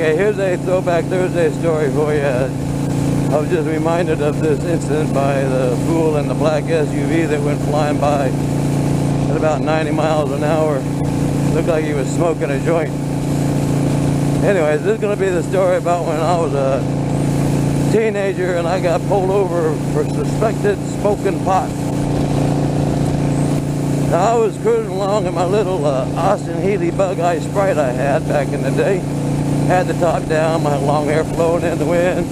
Okay, here's a Throwback Thursday story for you. I was just reminded of this incident by the fool in the black SUV that went flying by at about 90 miles an hour. Looked like he was smoking a joint. Anyways, this is going to be the story about when I was a teenager and I got pulled over for suspected smoking pot. Now, I was cruising along in my little Austin Healey Bug-Eye Sprite I had back in the day. Had the top down, my long hair flowing in the wind.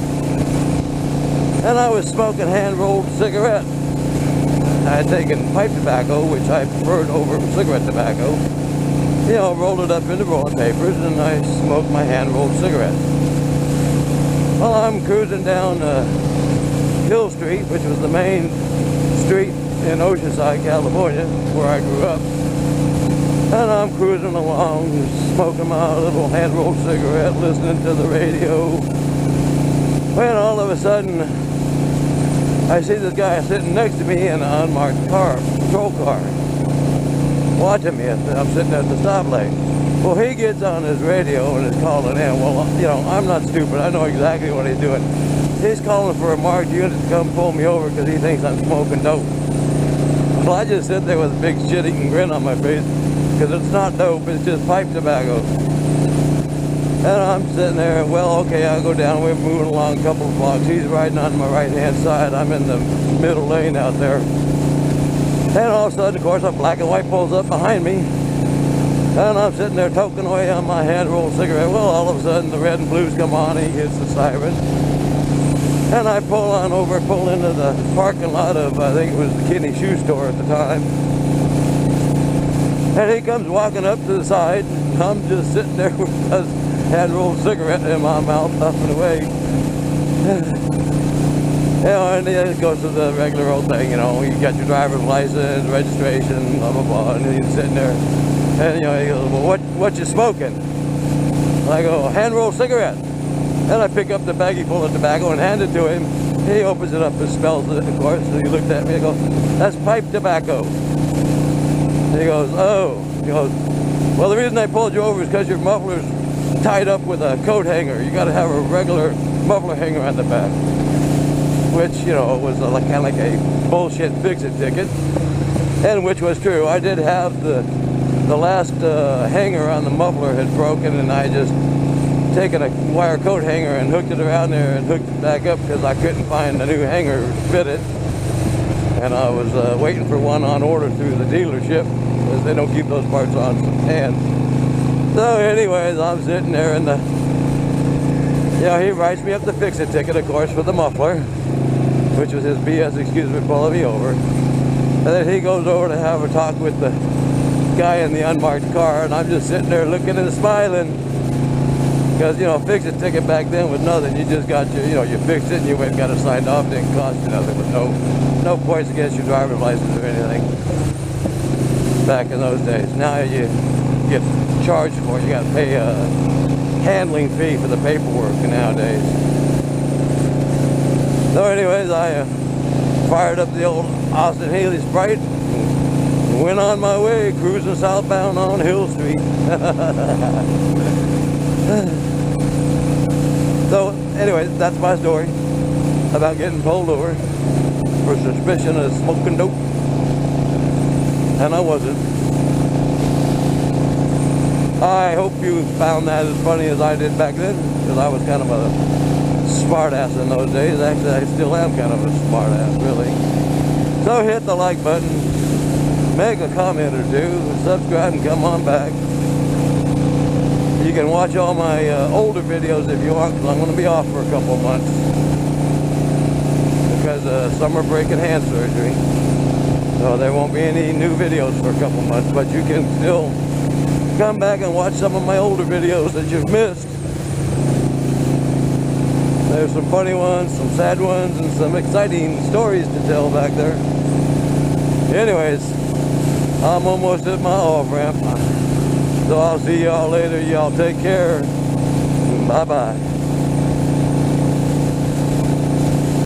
And I was smoking hand-rolled cigarette. I had taken pipe tobacco, which I preferred over cigarette tobacco. You know, rolled it up into rolling papers, and I smoked my hand-rolled cigarette. Well, I'm cruising down Hill Street, which was the main street in Oceanside, California, where I grew up. And I'm cruising along, smoking my little hand-rolled cigarette, listening to the radio. When all of a sudden, I see this guy sitting next to me in an unmarked car, patrol car, watching me. I'm sitting at the stoplight. Well, he gets on his radio and is calling in. Well, you know, I'm not stupid. I know exactly what he's doing. He's calling for a marked unit to come pull me over because he thinks I'm smoking dope. Well, I just sit there with a big shit-eating grin on my face because it's not dope, it's just pipe tobacco. And I'm sitting there, well, okay, I'll go down. We're moving along a couple of blocks. He's riding on my right-hand side. I'm in the middle lane out there. And all of a sudden, of course, a black and white pulls up behind me. And I'm sitting there toking away on my hand-rolled cigarette. Well, all of a sudden, the red and blues come on. He hits the siren. And I pull on over, pull into the parking lot of, I think it was the Kinney Shoe Store at the time. And he comes walking up to the side. And I'm just sitting there with a hand-rolled cigarette in my mouth, puffing away. You know, and it goes to the regular old thing, you know, you got your driver's license, registration, blah, blah, blah. And he's sitting there. And, you know, he goes, well, what you smoking? And I go, hand-rolled cigarette. Then I pick up the baggie full of tobacco and hand it to him. He opens it up and smells it, of course. So he looked at me and goes, that's pipe tobacco. And he goes, oh. He goes, well, the reason I pulled you over is because your muffler's tied up with a coat hanger. You got to have a regular muffler hanger on the back. Which, you know, was kind of like a bullshit fix-it ticket. And which was true. I did have the last hanger on the muffler had broken, and I just taken a wire coat hanger and hooked it around there and hooked it back up because I couldn't find a new hanger to fit it. And I was waiting for one on order through the dealership because they don't keep those parts on hand. So anyways, I'm sitting there and he writes me up the fix-it ticket, of course, for the muffler, which was his BS excuse for pulling me over. And then he goes over to have a talk with the guy in the unmarked car, and I'm just sitting there looking and smiling. Because, you know, fix-it ticket back then was nothing. You just got your, you know, you fixed it and you went and got it signed off. It didn't cost you nothing. With no points against your driver's license or anything. Back in those days. Now you get charged for it. You got to pay a handling fee for the paperwork nowadays. So anyways, I fired up the old Austin Healey Sprite and went on my way, cruising southbound on Hill Street. So, anyway, that's my story about getting pulled over for suspicion of smoking dope. And I wasn't. I hope you found that as funny as I did back then, because I was kind of a smart ass in those days. Actually, I still am kind of a smart ass, really. So hit the like button, make a comment or two, subscribe and come on back. You can watch all my older videos if you want, because I'm going to be off for a couple of months because of summer break and hand surgery. So there won't be any new videos for a couple of months, but you can still come back and watch some of my older videos that you've missed. There's some funny ones, some sad ones, and some exciting stories to tell back there. Anyways, I'm almost at my off-ramp. So I'll see y'all later. Y'all take care. Bye-bye.